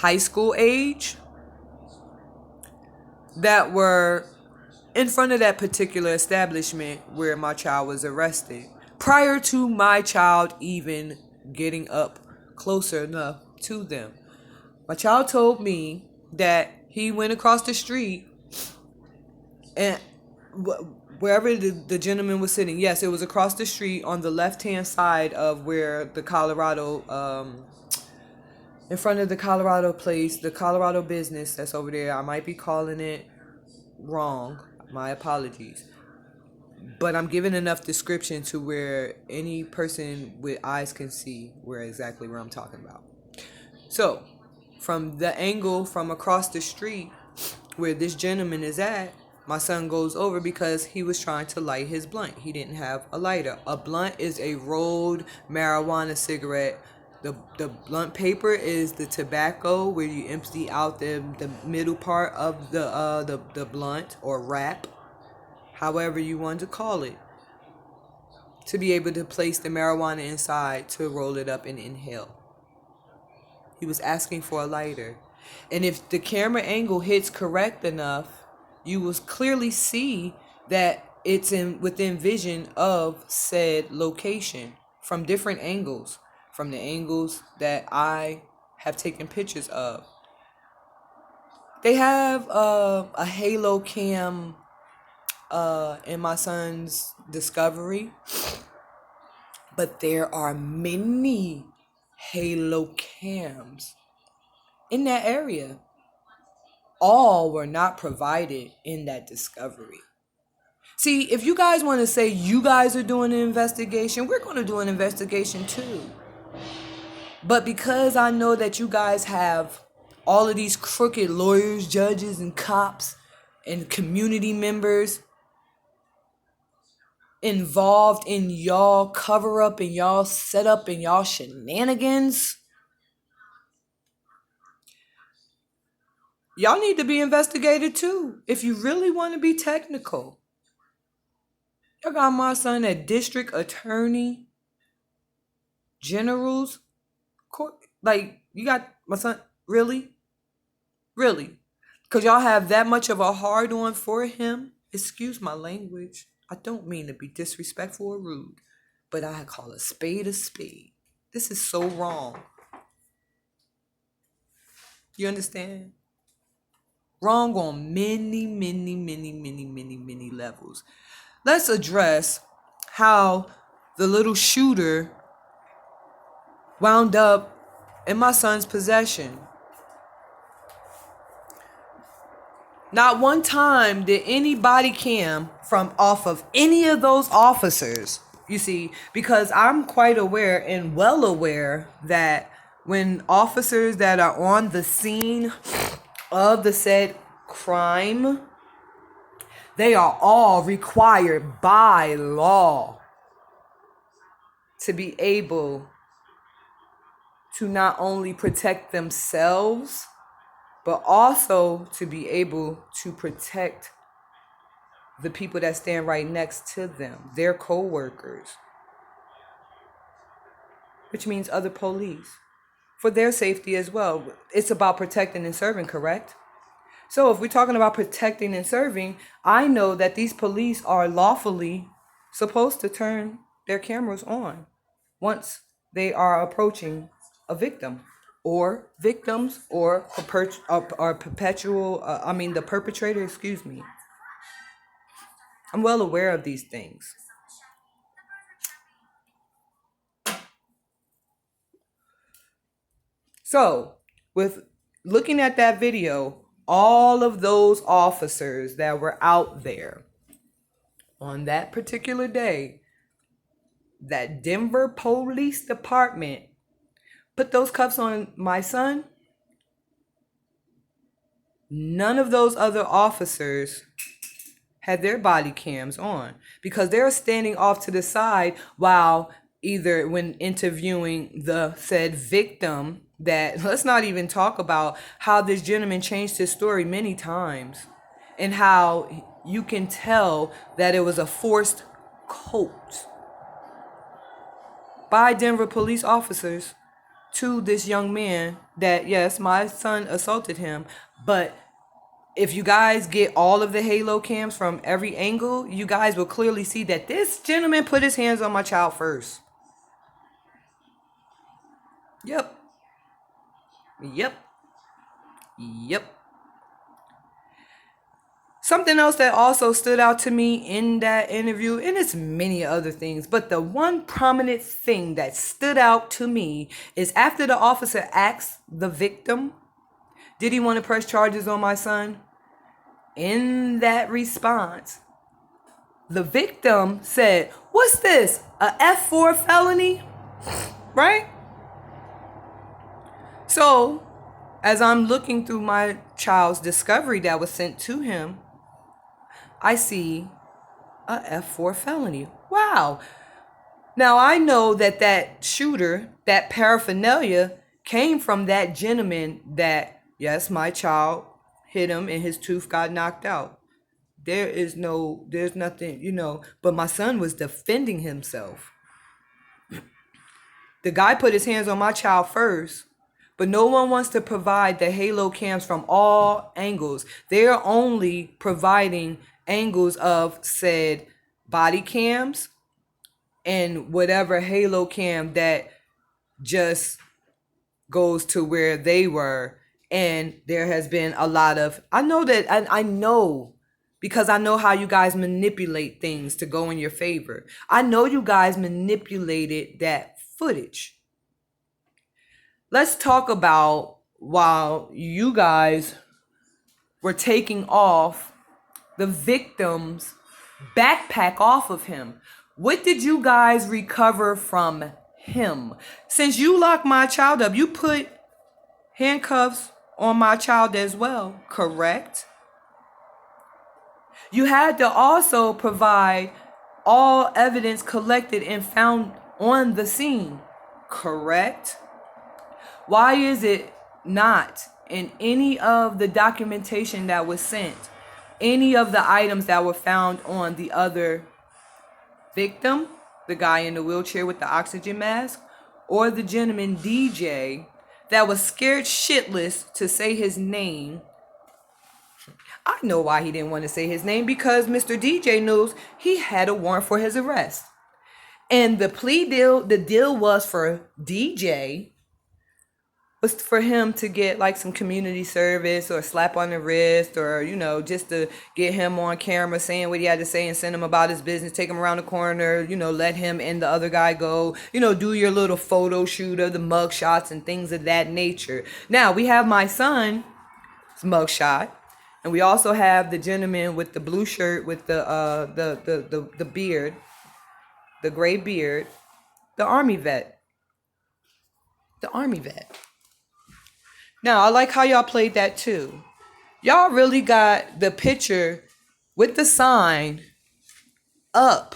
high school age that were in front of that particular establishment where my child was arrested, prior to my child even getting up closer enough to them. My child told me that he went across the street and wherever the gentleman was sitting, yes, it was across the street on the left-hand side of where the Colorado, in front of the Colorado place, the Colorado business that's over there. I might be calling it wrong. My apologies. But I'm giving enough description to where any person with eyes can see where I'm talking about. So, from the angle from across the street where this gentleman is at, my son goes over because he was trying to light his blunt. He didn't have a lighter. A blunt is a rolled marijuana cigarette. The blunt paper is the tobacco where you empty out the middle part of the blunt or wrap, however you want to call it, to be able to place the marijuana inside to roll it up and inhale. He was asking for a lighter. And if the camera angle hits correct enough, you will clearly see that it's within vision of said location from different angles, from the angles that I have taken pictures of. They have a halo cam in my son's Discovery, but there are many halo cams in that area. All were not provided in that Discovery. See, if you guys want to say you guys are doing an investigation, we're going to do an investigation too. But because I know that you guys have all of these crooked lawyers, judges, and cops and community members involved in y'all cover up and y'all set up and y'all shenanigans, y'all need to be investigated too. If you really want to be technical, y'all got my son at district attorney general's court. Like, you got my son, really? Because y'all have that much of a hard on for him? Excuse my language. I don't mean to be disrespectful or rude, but I call a spade a spade. This is so wrong. You understand? Wrong on many, many, many, many, many, many levels. Let's address how the little shooter wound up in my son's possession. Not one time did any body cam from off of any of those officers, you see, because I'm quite aware and well aware that when officers that are on the scene of the said crime, they are all required by law to be able to not only protect themselves, but also to be able to protect the people that stand right next to them, their co-workers, which means other police, for their safety as well. It's about protecting and serving, correct? So if we're talking about protecting and serving, I know that these police are lawfully supposed to turn their cameras on once they are approaching a victim or victims or the perpetrator, excuse me. I'm well aware of these things. So, with looking at that video, all of those officers that were out there on that particular day, that Denver Police Department put those cuffs on my son, none of those other officers had their body cams on because they're standing off to the side while either when interviewing the said victim, that let's not even talk about how this gentleman changed his story many times and how you can tell that it was a forced coat by Denver police officers to this young man that, yes, my son assaulted him, but if you guys get all of the halo cams from every angle, you guys will clearly see that this gentleman put his hands on my child first. Yep. Yep. Yep. Something else that also stood out to me in that interview, and it's many other things, but the one prominent thing that stood out to me is after the officer asked the victim, did he want to press charges on my son? In that response, the victim said, what's this, a F4 felony? Right? So, as I'm looking through my child's discovery that was sent to him, I see a F4 felony. Wow. Now, I know that shooter, that paraphernalia, came from that gentleman that, yes, my child hit him and his tooth got knocked out. There's nothing, but my son was defending himself. The guy put his hands on my child first, but no one wants to provide the halo cams from all angles. They're only providing angles of said body cams and whatever halo cam that just goes to where they were. And there has been a lot of, I know because I know how you guys manipulate things to go in your favor. I know you guys manipulated that footage. Let's talk about while you guys were taking off the victim's backpack off of him. What did you guys recover from him? Since you locked my child up, you put handcuffs on my child as well, correct? You had to also provide all evidence collected and found on the scene, correct? Why is it not in any of the documentation that was sent, any of the items that were found on the other victim, the guy in the wheelchair with the oxygen mask, or the gentleman DJ that was scared shitless to say his name? I know why he didn't want to say his name, because Mr. DJ knows he had a warrant for his arrest. And the deal was for DJ was for him to get like some community service or slap on the wrist, or, just to get him on camera saying what he had to say and send him about his business, take him around the corner, let him and the other guy go, do your little photo shoot of the mug shots and things of that nature. Now we have my son's mug shot, and we also have the gentleman with the blue shirt with the beard, the gray beard, the army vet. The army vet. Now, I like how y'all played that too. Y'all really got the picture with the sign up.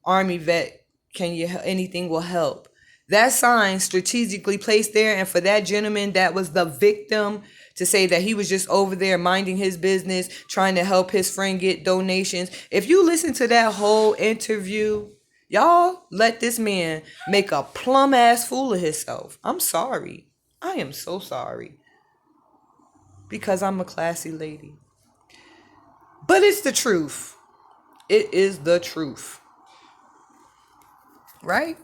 Army vet, anything will help. That sign strategically placed there, and for that gentleman that was the victim to say that he was just over there minding his business, trying to help his friend get donations. If you listen to that whole interview, y'all let this man make a plum ass fool of himself. I'm sorry. I am so sorry. Because I'm a classy lady. But it's the truth. It is the truth. Right?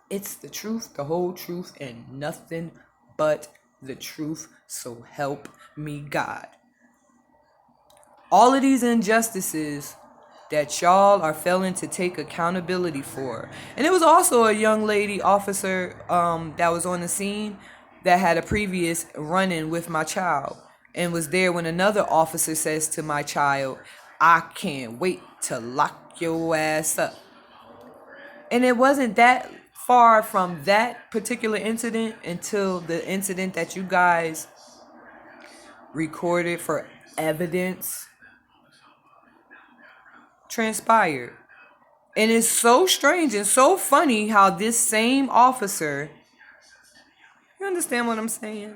It's the truth, the whole truth, and nothing but the truth. So help me God. All of these injustices that y'all are failing to take accountability for. And it was also a young lady officer that was on the scene that had a previous run-in with my child and was there when another officer says to my child, I can't wait to lock your ass up. And it wasn't that far from that particular incident until the incident that you guys recorded for evidence transpired. And it's so strange and so funny how this same officer, you understand what I'm saying?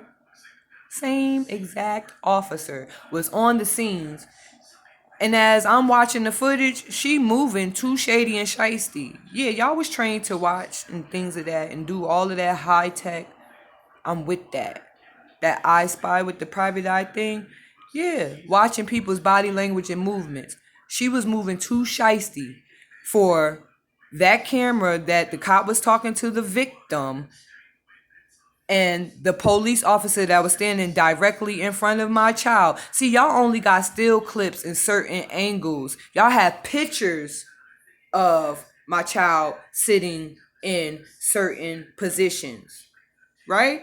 Same exact officer was on the scenes And as I'm watching the footage, she moving too shady and shisty. Yeah, y'all was trained to watch and things of that and do all of that high tech. I'm with that. That I Spy with the private eye thing. Yeah, watching people's body language and movements. She was moving too shisty for that camera that the cop was talking to the victim and the police officer that was standing directly in front of my child. See, y'all only got still clips in certain angles. Y'all have pictures of my child sitting in certain positions, right?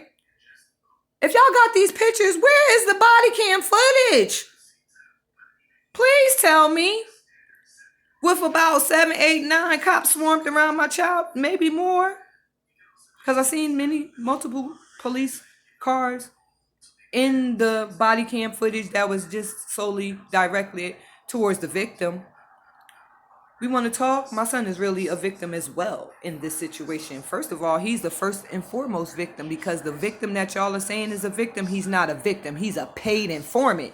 If y'all got these pictures, where is the body cam footage? Please tell me. With about 7, 8, 9 cops swarmed around my child, maybe more. Because I've seen multiple police cars in the body cam footage that was just solely directed towards the victim. We want to talk? My son is really a victim as well in this situation. First of all, he's the first and foremost victim because the victim that y'all are saying is a victim, he's not a victim. He's a paid informant.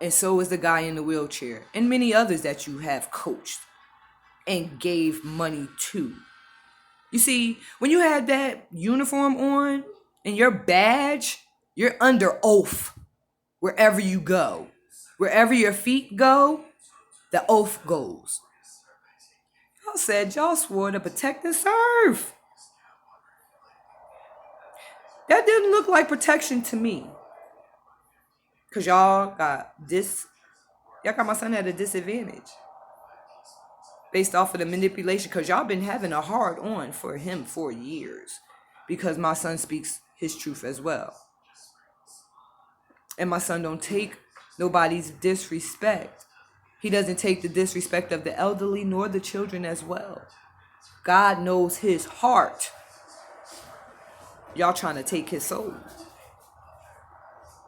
And so is the guy in the wheelchair and many others that you have coached and gave money to. You see, when you have that uniform on and your badge, you're under oath wherever you go. Wherever your feet go, the oath goes. Y'all said y'all swore to protect and serve. That didn't look like protection to me. Because y'all got my son at a disadvantage. Based off of the manipulation, because y'all been having a hard on for him for years. Because my son speaks his truth as well. And my son don't take nobody's disrespect. He doesn't take the disrespect of the elderly nor the children as well. God knows his heart. Y'all trying to take his soul.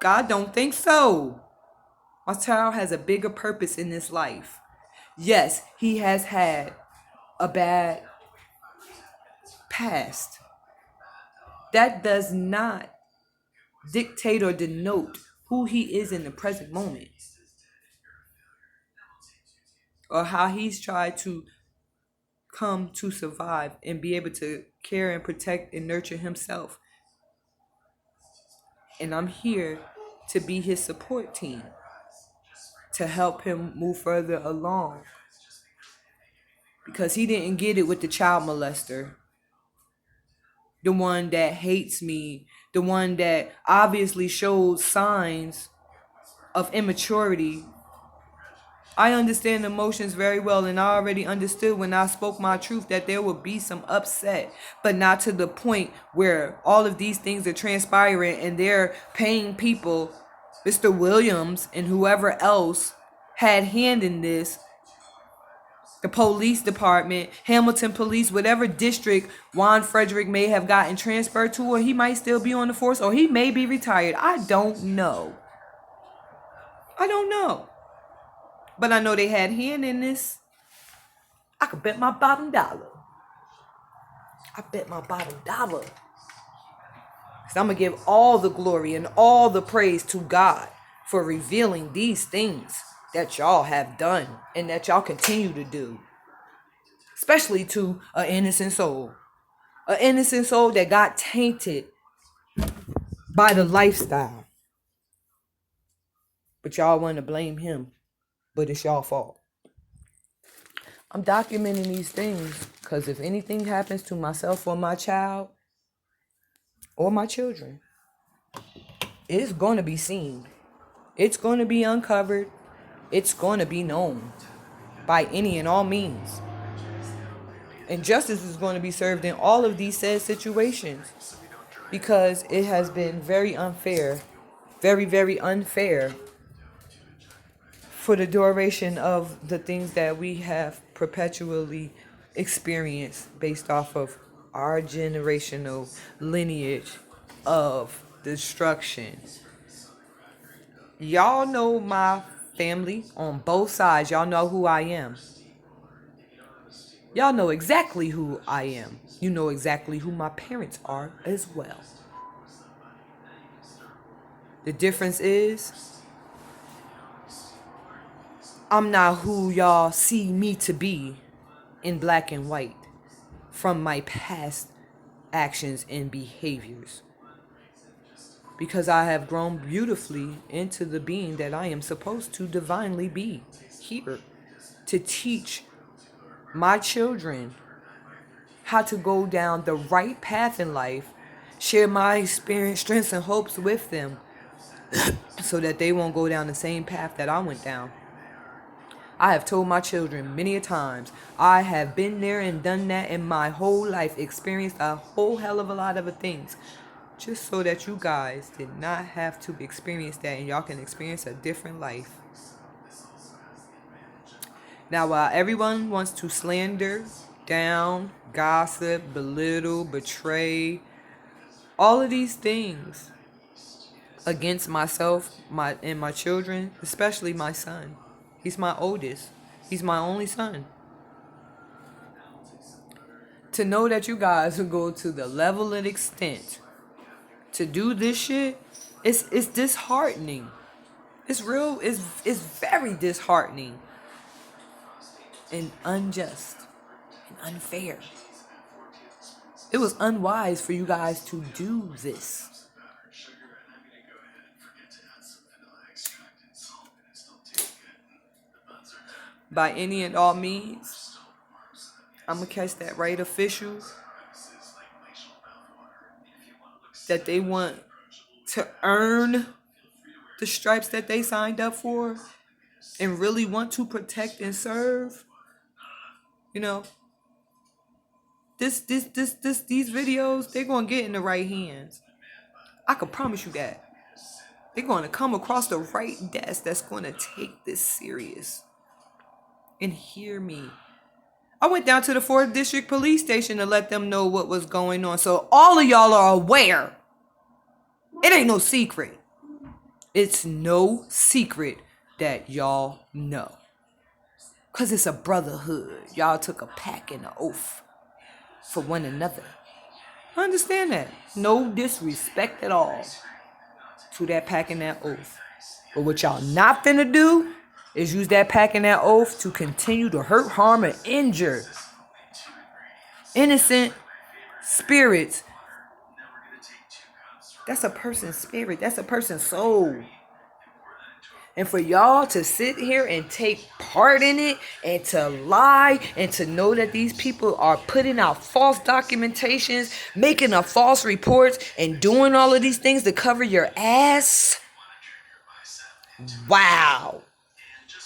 God don't think so. My child has a bigger purpose in this life. Yes, he has had a bad past. That does not dictate or denote who he is in the present moment. Or how he's tried to come to survive and be able to care and protect and nurture himself. And I'm here to be his support team, to help him move further along. Because he didn't get it with the child molester. The one that hates me, the one that obviously shows signs of immaturity. I understand emotions very well, and I already understood when I spoke my truth that there would be some upset, but not to the point where all of these things are transpiring and they're paying people, Mr. Williams and whoever else had hand in this, the police department, Hamilton Police, whatever district Juan Frederick may have gotten transferred to, or he might still be on the force, or he may be retired. I don't know. But I know they had hand in this. I could bet my bottom dollar. Because I'm going to give all the glory and all the praise to God for revealing these things that y'all have done and that y'all continue to do. Especially to an innocent soul. An innocent soul that got tainted by the lifestyle. But y'all want to blame him. But it's y'all fault. I'm documenting these things because if anything happens to myself or my child or my children, it's going to be seen. It's going to be uncovered. It's going to be known by any and all means. And justice is going to be served in all of these said situations because it has been very unfair, very, very unfair for the duration of the things that we have perpetually experienced based off of our generational lineage of destruction. Y'all know my family on both sides. Y'all know who I am. Y'all know exactly who I am. You know exactly who my parents are as well. The difference is I'm not who y'all see me to be in black and white from my past actions and behaviors. Because I have grown beautifully into the being that I am supposed to divinely be here to teach my children how to go down the right path in life, share my experience, strengths, and hopes with them so that they won't go down the same path that I went down. I have told my children many a times, I have been there and done that in my whole life, experienced a whole hell of a lot of things, just so that you guys did not have to experience that and y'all can experience a different life. Now, while everyone wants to slander, down, gossip, belittle, betray, all of these things against myself, and my children, especially my son. He's my oldest. He's my only son. To know that you guys will go to the level and extent to do this shit, it's disheartening. It's real, it's very disheartening and unjust and unfair. It was unwise for you guys to do this. By any and all means, I'm gonna catch that right official that they want to earn the stripes that they signed up for and really want to protect and serve. You know, these videos, they're gonna get in the right hands. I can promise you that. They're gonna come across the right desk that's gonna take this serious. And hear me. I went down to the 4th District Police Station to let them know what was going on. So all of y'all are aware. It ain't no secret. It's no secret that y'all know. Because it's a brotherhood. Y'all took a pact and an oath for one another. I understand that. No disrespect at all to that pact and that oath. But what y'all not finna do is use that pact and that oath to continue to hurt, harm, and injure innocent spirits. That's a person's spirit. That's a person's soul. And for y'all to sit here and take part in it and to lie and to know that these people are putting out false documentations, making up false reports, and doing all of these things to cover your ass. Wow.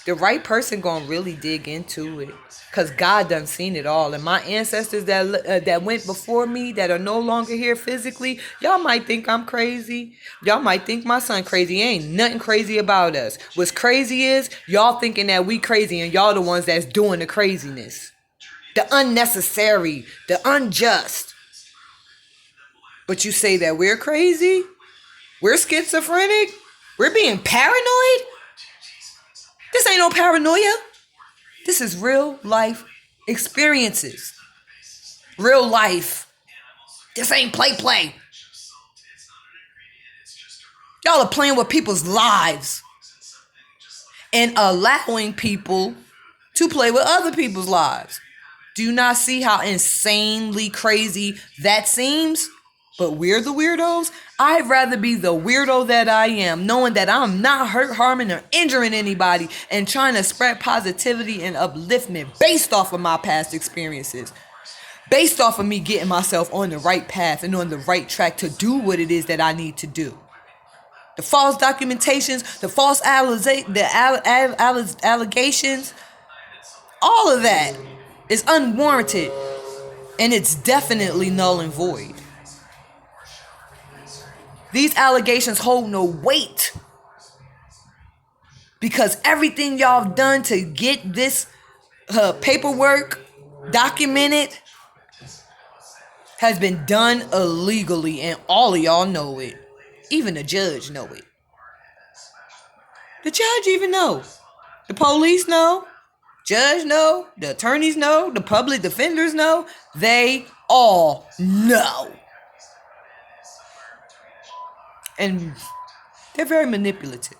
The right person gonna really dig into it, because God done seen it all. And my ancestors that went before me, that are no longer here physically, y'all might think I'm crazy. Y'all might think my son crazy. Ain't nothing crazy about us. What's crazy is y'all thinking that we crazy and y'all the ones that's doing the craziness. The unnecessary, the unjust. But you say that we're crazy? We're schizophrenic? We're being paranoid? This ain't no paranoia. This is real life experiences. Real life. This ain't play. Y'all are playing with people's lives and allowing people to play with other people's lives. Do you not see how insanely crazy that seems? But we're the weirdos. I'd rather be the weirdo that I am, knowing that I'm not hurt, harming, or injuring anybody, and trying to spread positivity and upliftment based off of my past experiences. Based off of me getting myself on the right path and on the right track to do what it is that I need to do. The false documentations, the false allegations, all of that is unwarranted, and it's definitely null and void. These allegations hold no weight, because everything y'all have done to get this paperwork documented has been done illegally, and all of y'all know it. Even the judge know it. The judge even know. The police know. Judge know. The attorneys know. The public defenders know. They all know. And they're very manipulative.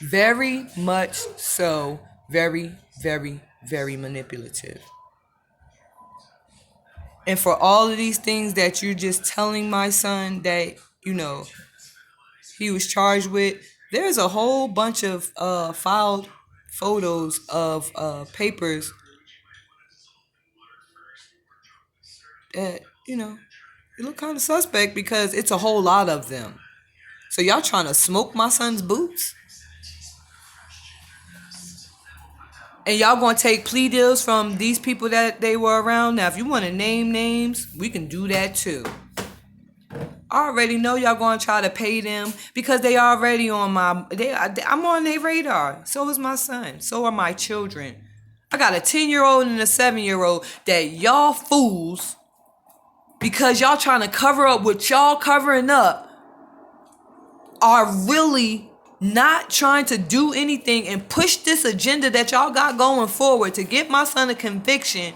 Very much so. Very, very, very manipulative. And for all of these things that you're just telling my son that, you know, he was charged with, there's a whole bunch of filed photos of papers that, you know, it look kind of suspect because it's a whole lot of them. So y'all trying to smoke my son's boots? And y'all gonna take plea deals from these people that they were around? Now, if you want to name names, we can do that too. I already know y'all gonna try to pay them because they already on I'm on their radar. So is my son. So are my children. I got a 10-year-old and a 7-year-old that y'all fools, because y'all trying to cover up what y'all covering up, are really not trying to do anything and push this agenda that y'all got going forward to get my son a conviction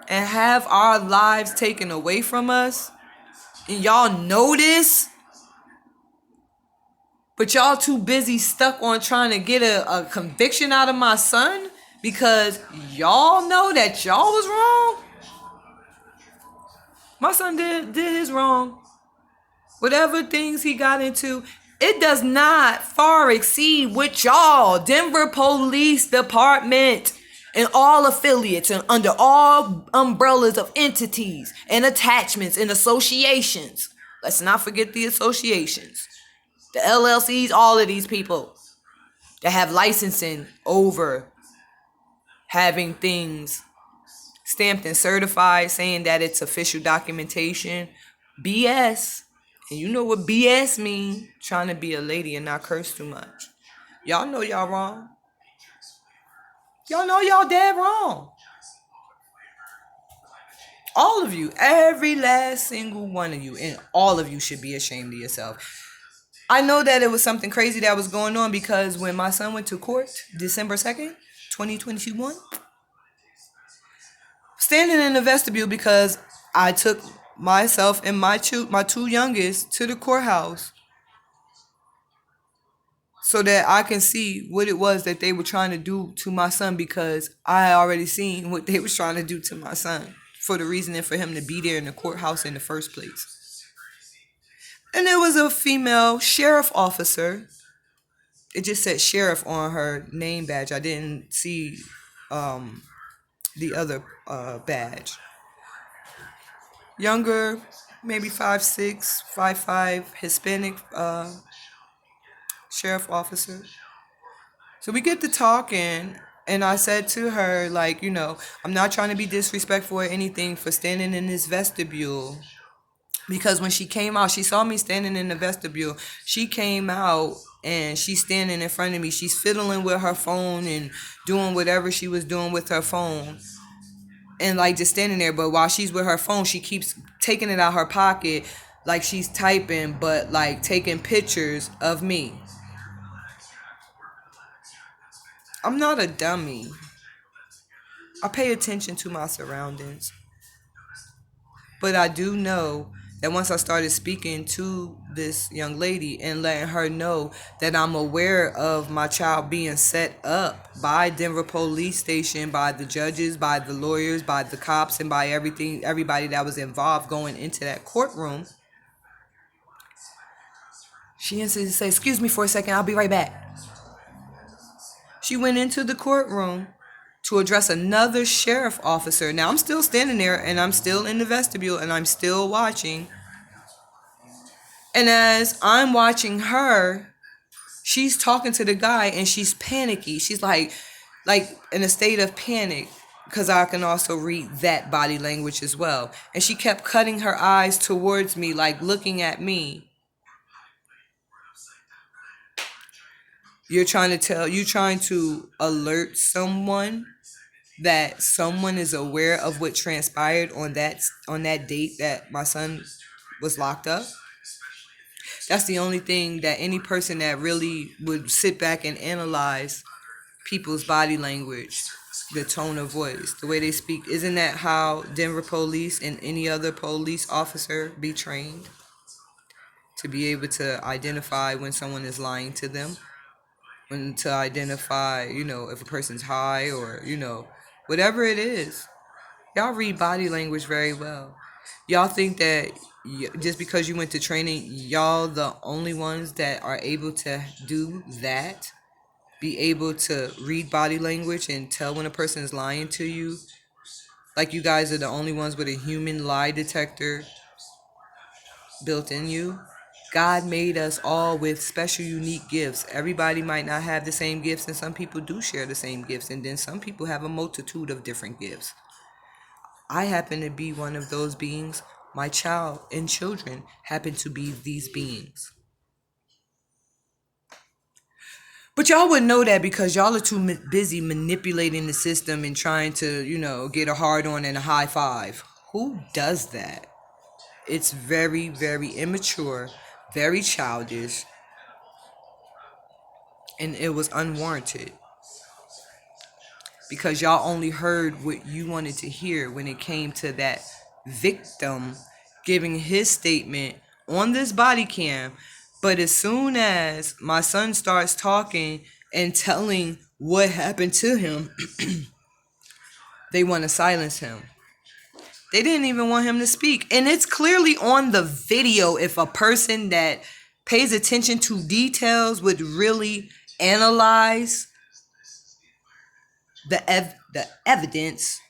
and have our lives taken away from us. And y'all know this, but y'all too busy stuck on trying to get a conviction out of my son because y'all know that y'all was wrong. My son did his wrong. Whatever things he got into, it does not far exceed what y'all, Denver Police Department, and all affiliates and under all umbrellas of entities and attachments and associations. Let's not forget the associations. The LLCs, all of these people that have licensing over having things stamped and certified saying that it's official documentation. BS. And you know what BS mean? Trying to be a lady and not curse too much. Y'all know y'all wrong. Y'all know y'all dead wrong. All of you, every last single one of you, and all of you should be ashamed of yourself. I know that it was something crazy that was going on because when my son went to court December 2nd, 2021, standing in the vestibule because I took myself and my two youngest to the courthouse so that I can see what it was that they were trying to do to my son, because I already seen what they was trying to do to my son for the reasoning for him to be there in the courthouse in the first place. And there was a female sheriff officer. It just said sheriff on her name badge. I didn't see the other badge. Younger, maybe 5'6", 5'5", Hispanic sheriff officer. So we get to talking, and I said to her, like, you know, I'm not trying to be disrespectful or anything for standing in this vestibule. Because when she came out, she saw me standing in the vestibule. She came out and she's standing in front of me. She's fiddling with her phone and doing whatever she was doing with her phone. And like just standing there. But while she's with her phone, she keeps taking it out her pocket like she's typing, but like taking pictures of me. I'm not a dummy. I pay attention to my surroundings. But I do know that once I started speaking to this young lady and letting her know that I'm aware of my child being set up by Denver Police Station, by the judges, by the lawyers, by the cops, and by everybody that was involved going into that courtroom, she instantly said, "Excuse me for a second, I'll be right back." She went into the courtroom to address another sheriff officer. Now, I'm still standing there, and I'm still in the vestibule, and I'm still watching. And as I'm watching her, she's talking to the guy, and she's panicky. She's like in a state of panic, because I can also read that body language as well. And she kept cutting her eyes towards me, like looking at me. You're trying to alert someone that someone is aware of what transpired on that date that my son was locked up. That's the only thing that any person that really would sit back and analyze people's body language, the tone of voice, the way they speak. Isn't that how Denver police and any other police officer be trained? to be able to identify when someone is lying to them, when to identify, if a person's high or, whatever it is. Y'all read body language very well. Y'all think that just because you went to training, y'all the only ones that are able to do that? Be able to read body language and tell when a person is lying to you? Like you guys are the only ones with a human lie detector built in you? God made us all with special, unique gifts. Everybody might not have the same gifts, and some people do share the same gifts, and then some people have a multitude of different gifts. I happen to be one of those beings. My child and children happen to be these beings. But y'all wouldn't know that because y'all are too busy manipulating the system and trying to, get a hard on and a high five. Who does that? It's very, very immature, very childish, and it was unwarranted. Because y'all only heard what you wanted to hear when it came to that victim giving his statement on this body cam. But as soon as my son starts talking and telling what happened to him, they want to silence him. They didn't even want him to speak. And it's clearly on the video. If a person that pays attention to details would really analyze the evidence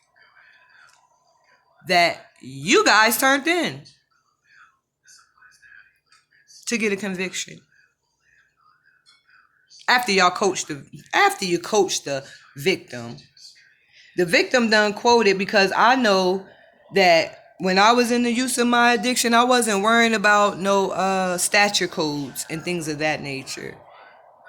that you guys turned in to get a conviction. After you coach the victim. The victim done quoted, because I know that when I was in the use of my addiction, I wasn't worrying about no stature codes and things of that nature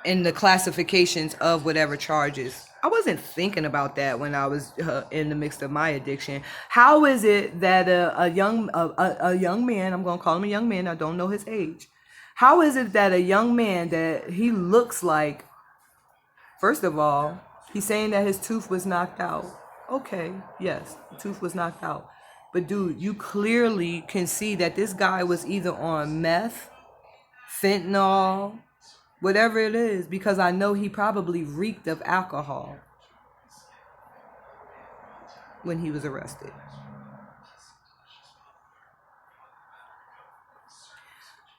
and the classifications of whatever charges. I wasn't thinking about that when I was in the mix of my addiction. How is it that a young man, I'm going to call him a young man, I don't know his age. How is it that a young man that he looks like, first of all, he's saying that his tooth was knocked out. Okay, yes, the tooth was knocked out. But dude, you clearly can see that this guy was either on meth, fentanyl, whatever it is, because I know he probably reeked of alcohol when he was arrested.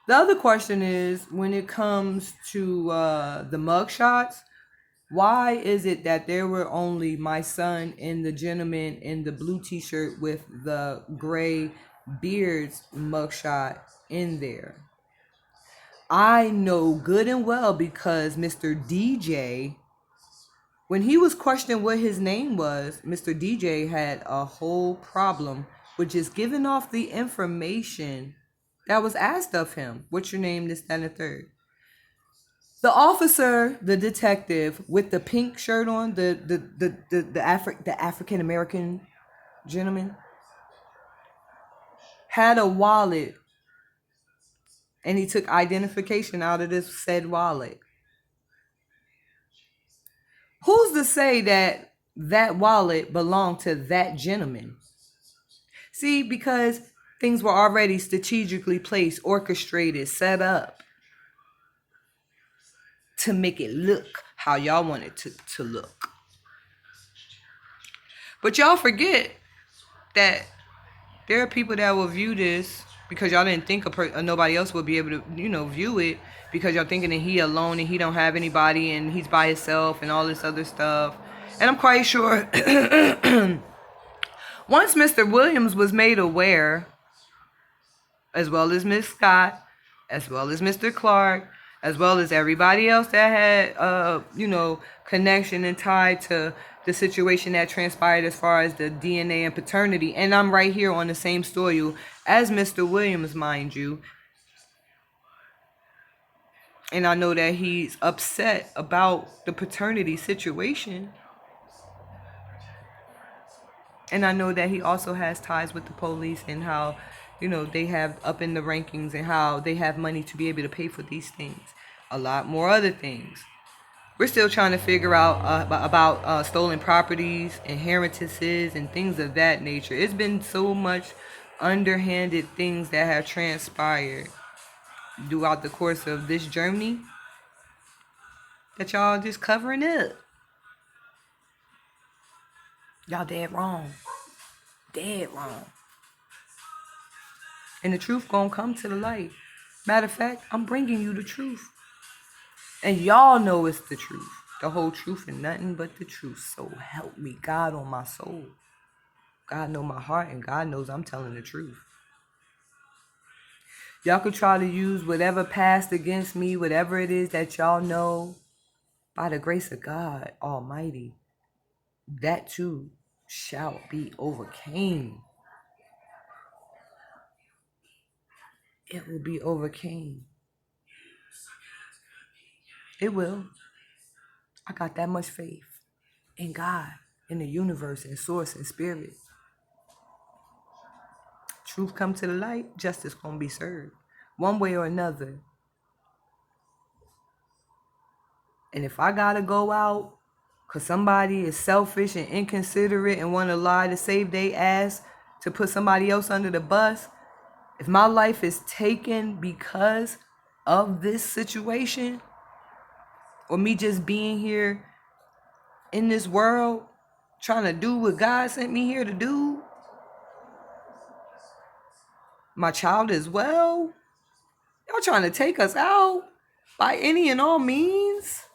The other question is, when it comes to the mug shots, why is it that there were only my son and the gentleman in the blue t-shirt with the gray beards mugshot in there? I know good and well because Mr. DJ, when he was questioned what his name was, Mr. DJ had a whole problem with just giving off the information that was asked of him. What's your name? This, that, and the third. The officer, the detective with the pink shirt on, the African American gentleman, had a wallet, and he took identification out of this said wallet. Who's to say that that wallet belonged to that gentleman? See, because things were already strategically placed, orchestrated, set up to make it look how y'all want it to look. But y'all forget that there are people that will view this because y'all didn't think nobody else would be able to, view it, because y'all thinking that he alone and he don't have anybody and he's by himself and all this other stuff. And I'm quite sure once Mr. Williams was made aware, as well as Miss Scott, as well as Mr. Clark, as well as everybody else that had, connection and tied to the situation that transpired as far as the DNA and paternity. And I'm right here on the same story as Mr. Williams, mind you. And I know that he's upset about the paternity situation. And I know that he also has ties with the police and how, they have up in the rankings and how they have money to be able to pay for these things. A lot more other things. We're still trying to figure out about stolen properties, inheritances, and things of that nature. It's been so much underhanded things that have transpired throughout the course of this journey that y'all just covering up. Y'all dead wrong. Dead wrong. And the truth gonna come to the light. Matter of fact, I'm bringing you the truth. And y'all know it's the truth. The whole truth and nothing but the truth. So help me, God, on my soul. God know my heart, and God knows I'm telling the truth. Y'all could try to use whatever passed against me, whatever it is that y'all know, by the grace of God Almighty, that too shall be overcame. It will be overcame. It will. I got that much faith in God, in the universe, in source, in spirit. Truth come to the light, justice gonna be served, one way or another. And if I gotta go out because somebody is selfish and inconsiderate and want to lie to save their ass to put somebody else under the bus, if my life is taken because of this situation, or me just being here in this world trying to do what God sent me here to do, my child as well, y'all trying to take us out by any and all means,